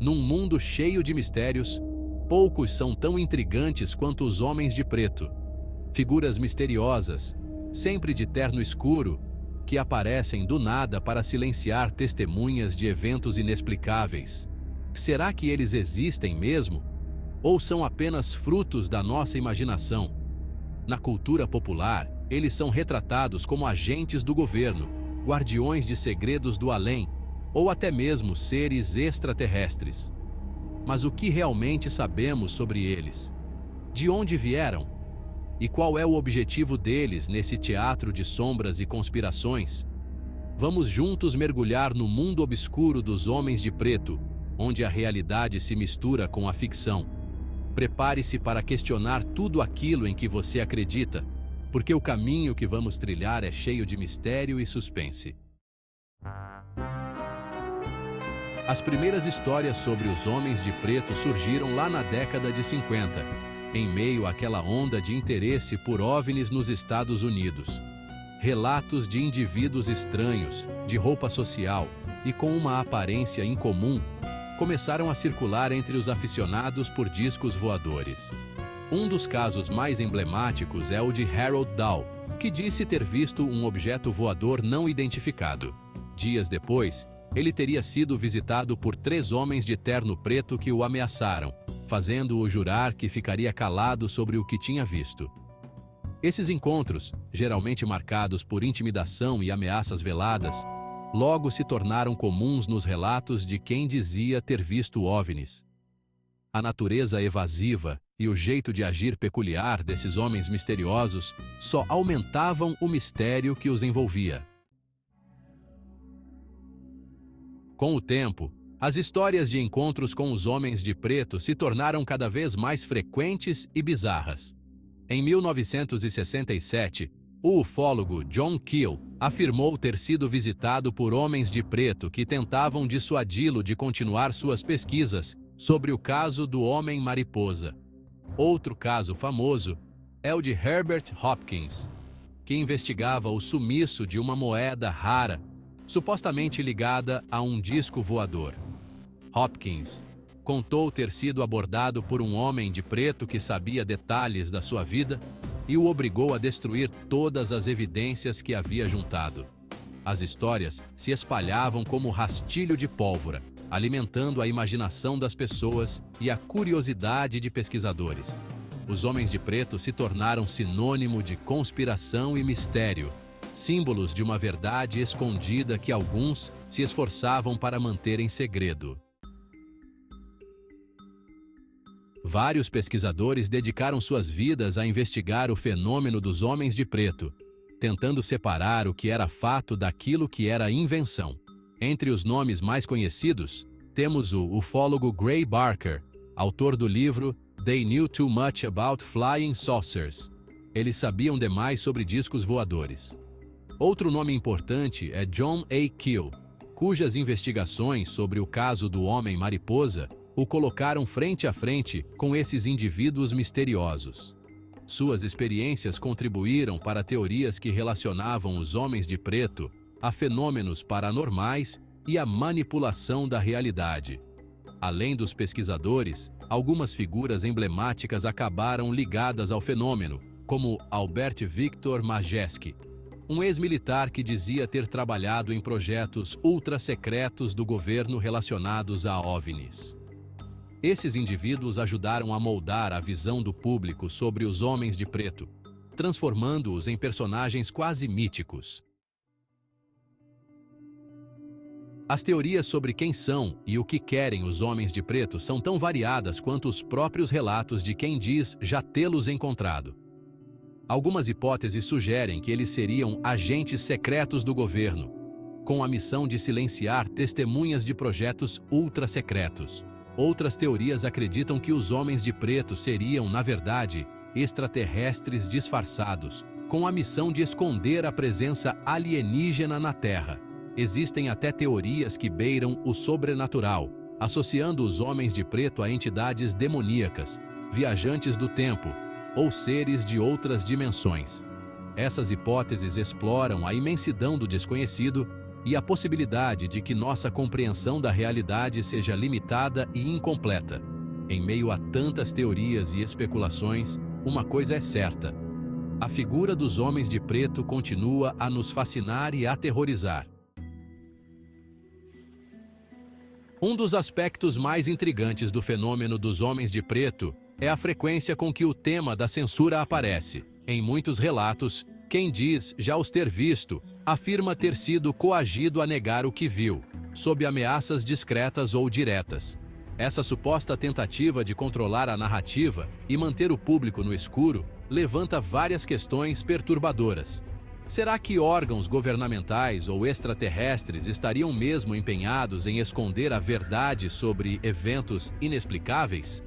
Num mundo cheio de mistérios, poucos são tão intrigantes quanto os homens de preto. Figuras misteriosas, sempre de terno escuro, que aparecem do nada para silenciar testemunhas de eventos inexplicáveis. Será que eles existem mesmo? Ou são apenas frutos da nossa imaginação? Na cultura popular, eles são retratados como agentes do governo, guardiões de segredos do além, ou até mesmo seres extraterrestres. Mas o que realmente sabemos sobre eles? De onde vieram? E qual é o objetivo deles nesse teatro de sombras e conspirações? Vamos juntos mergulhar no mundo obscuro dos homens de preto, onde a realidade se mistura com a ficção. Prepare-se para questionar tudo aquilo em que você acredita, porque o caminho que vamos trilhar é cheio de mistério e suspense. As primeiras histórias sobre os homens de preto surgiram lá na década de 50, em meio àquela onda de interesse por OVNIs nos Estados Unidos. Relatos de indivíduos estranhos, de roupa social e com uma aparência incomum, começaram a circular entre os aficionados por discos voadores. Um dos casos mais emblemáticos é o de Harold Dahl, que disse ter visto um objeto voador não identificado. Dias depois, ele teria sido visitado por 3 homens de terno preto que o ameaçaram, fazendo-o jurar que ficaria calado sobre o que tinha visto. Esses encontros, geralmente marcados por intimidação e ameaças veladas, logo se tornaram comuns nos relatos de quem dizia ter visto OVNIs. A natureza evasiva e o jeito de agir peculiar desses homens misteriosos só aumentavam o mistério que os envolvia. Com o tempo, as histórias de encontros com os homens de preto se tornaram cada vez mais frequentes e bizarras. Em 1967, o ufólogo John Keel afirmou ter sido visitado por homens de preto que tentavam dissuadi-lo de continuar suas pesquisas sobre o caso do Homem-Mariposa. Outro caso famoso é o de Herbert Hopkins, que investigava o sumiço de uma moeda rara, supostamente ligada a um disco voador. Hopkins contou ter sido abordado por um homem de preto que sabia detalhes da sua vida e o obrigou a destruir todas as evidências que havia juntado. As histórias se espalhavam como rastilho de pólvora, alimentando a imaginação das pessoas e a curiosidade de pesquisadores. Os homens de preto se tornaram sinônimo de conspiração e mistério, símbolos de uma verdade escondida que alguns se esforçavam para manter em segredo. Vários pesquisadores dedicaram suas vidas a investigar o fenômeno dos homens de preto, tentando separar o que era fato daquilo que era invenção. Entre os nomes mais conhecidos, temos o ufólogo Gray Barker, autor do livro They Knew Too Much About Flying Saucers. Eles sabiam demais sobre discos voadores. Outro nome importante é John A. Keel, cujas investigações sobre o caso do Homem-Mariposa o colocaram frente a frente com esses indivíduos misteriosos. Suas experiências contribuíram para teorias que relacionavam os homens de preto a fenômenos paranormais e a manipulação da realidade. Além dos pesquisadores, algumas figuras emblemáticas acabaram ligadas ao fenômeno, como Albert Victor Majeski, um ex-militar que dizia ter trabalhado em projetos ultra-secretos do governo relacionados a OVNIs. Esses indivíduos ajudaram a moldar a visão do público sobre os homens de preto, transformando-os em personagens quase míticos. As teorias sobre quem são e o que querem os homens de preto são tão variadas quanto os próprios relatos de quem diz já tê-los encontrado. Algumas hipóteses sugerem que eles seriam agentes secretos do governo, com a missão de silenciar testemunhas de projetos ultra-secretos. Outras teorias acreditam que os homens de preto seriam, na verdade, extraterrestres disfarçados, com a missão de esconder a presença alienígena na Terra. Existem até teorias que beiram o sobrenatural, associando os homens de preto a entidades demoníacas, viajantes do tempo ou seres de outras dimensões. Essas hipóteses exploram a imensidão do desconhecido e a possibilidade de que nossa compreensão da realidade seja limitada e incompleta. Em meio a tantas teorias e especulações, uma coisa é certa: a figura dos homens de preto continua a nos fascinar e aterrorizar. Um dos aspectos mais intrigantes do fenômeno dos homens de preto é a frequência com que o tema da censura aparece. Em muitos relatos, quem diz já os ter visto, afirma ter sido coagido a negar o que viu, sob ameaças discretas ou diretas. Essa suposta tentativa de controlar a narrativa e manter o público no escuro levanta várias questões perturbadoras. Será que órgãos governamentais ou extraterrestres estariam mesmo empenhados em esconder a verdade sobre eventos inexplicáveis?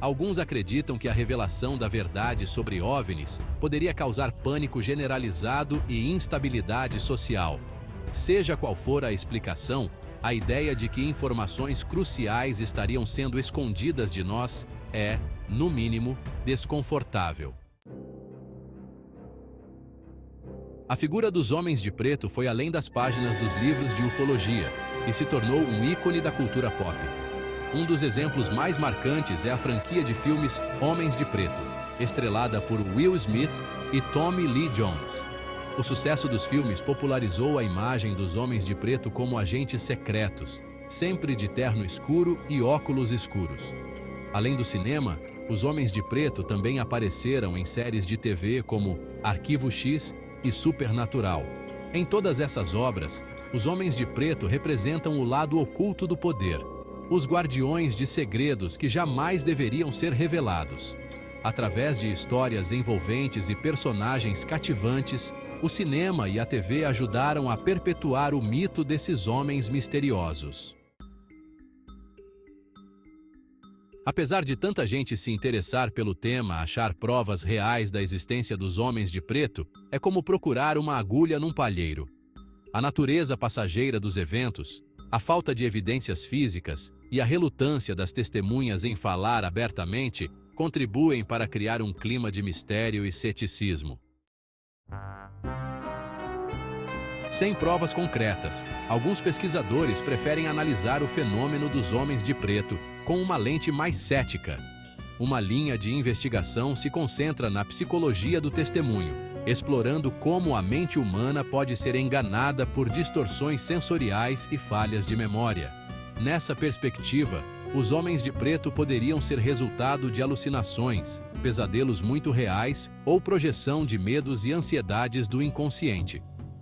Alguns acreditam que a revelação da verdade sobre OVNIs poderia causar pânico generalizado e instabilidade social. Seja qual for a explicação, a ideia de que informações cruciais estariam sendo escondidas de nós é, no mínimo, desconfortável. A figura dos homens de preto foi além das páginas dos livros de ufologia e se tornou um ícone da cultura pop. Um dos exemplos mais marcantes é a franquia de filmes Homens de Preto, estrelada por Will Smith e Tommy Lee Jones. O sucesso dos filmes popularizou a imagem dos homens de preto como agentes secretos, sempre de terno escuro e óculos escuros. Além do cinema, os homens de preto também apareceram em séries de TV como Arquivo X e Supernatural. Em todas essas obras, os homens de preto representam o lado oculto do poder, os guardiões de segredos que jamais deveriam ser revelados. Através de histórias envolventes e personagens cativantes, o cinema e a TV ajudaram a perpetuar o mito desses homens misteriosos. Apesar de tanta gente se interessar pelo tema, achar provas reais da existência dos homens de preto é como procurar uma agulha num palheiro. A natureza passageira dos eventos, a falta de evidências físicas e a relutância das testemunhas em falar abertamente contribuem para criar um clima de mistério e ceticismo. Sem provas concretas, alguns pesquisadores preferem analisar o fenômeno dos homens de preto com uma lente mais cética. Uma linha de investigação se concentra na psicologia do testemunho, explorando como a mente humana pode ser enganada por distorções sensoriais e falhas de memória. Nessa perspectiva, os homens de preto poderiam ser resultado de alucinações, pesadelos muito reais ou projeção de medos e ansiedades do inconsciente.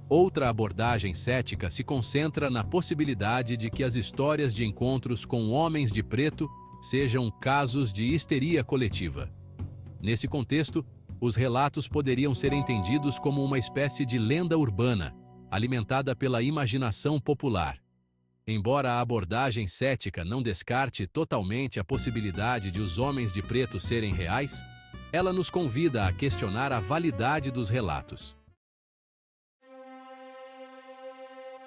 Outra abordagem cética se concentra na possibilidade de que as histórias de encontros com homens de preto sejam casos de histeria coletiva. Nesse contexto, os relatos poderiam ser entendidos como uma espécie de lenda urbana, alimentada pela imaginação popular. Embora a abordagem cética não descarte totalmente a possibilidade de os homens de preto serem reais, ela nos convida a questionar a validade dos relatos.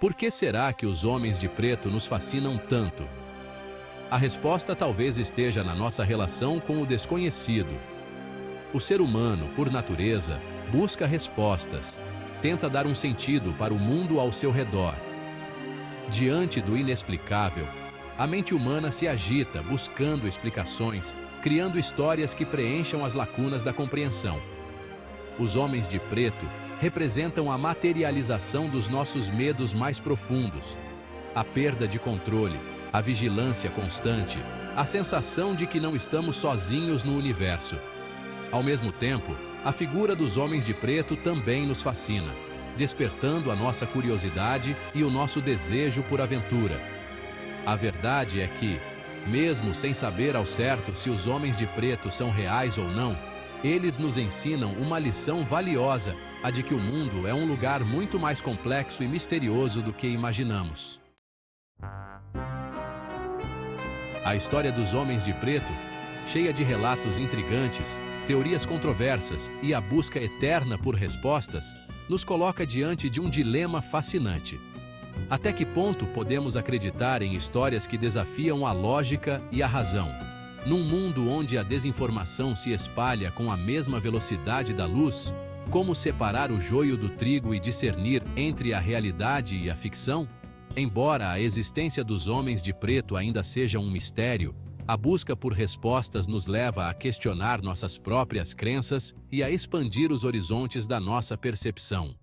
Por que será que os homens de preto nos fascinam tanto? A resposta talvez esteja na nossa relação com o desconhecido. O ser humano, por natureza, busca respostas, tenta dar um sentido para o mundo ao seu redor. Diante do inexplicável, a mente humana se agita buscando explicações, criando histórias que preencham as lacunas da compreensão. Os homens de preto representam a materialização dos nossos medos mais profundos. A perda de controle, a vigilância constante, a sensação de que não estamos sozinhos no universo. Ao mesmo tempo, a figura dos homens de preto também nos fascina, despertando a nossa curiosidade e o nosso desejo por aventura. A verdade é que, mesmo sem saber ao certo se os homens de preto são reais ou não, eles nos ensinam uma lição valiosa, a de que o mundo é um lugar muito mais complexo e misterioso do que imaginamos. A história dos homens de preto, cheia de relatos intrigantes, teorias controversas e a busca eterna por respostas, nos coloca diante de um dilema fascinante. Até que ponto podemos acreditar em histórias que desafiam a lógica e a razão? Num mundo onde a desinformação se espalha com a mesma velocidade da luz, Como separar o joio do trigo e discernir entre a realidade e a ficção? Embora a existência dos homens de preto ainda seja um mistério, a busca por respostas nos leva a questionar nossas próprias crenças e a expandir os horizontes da nossa percepção.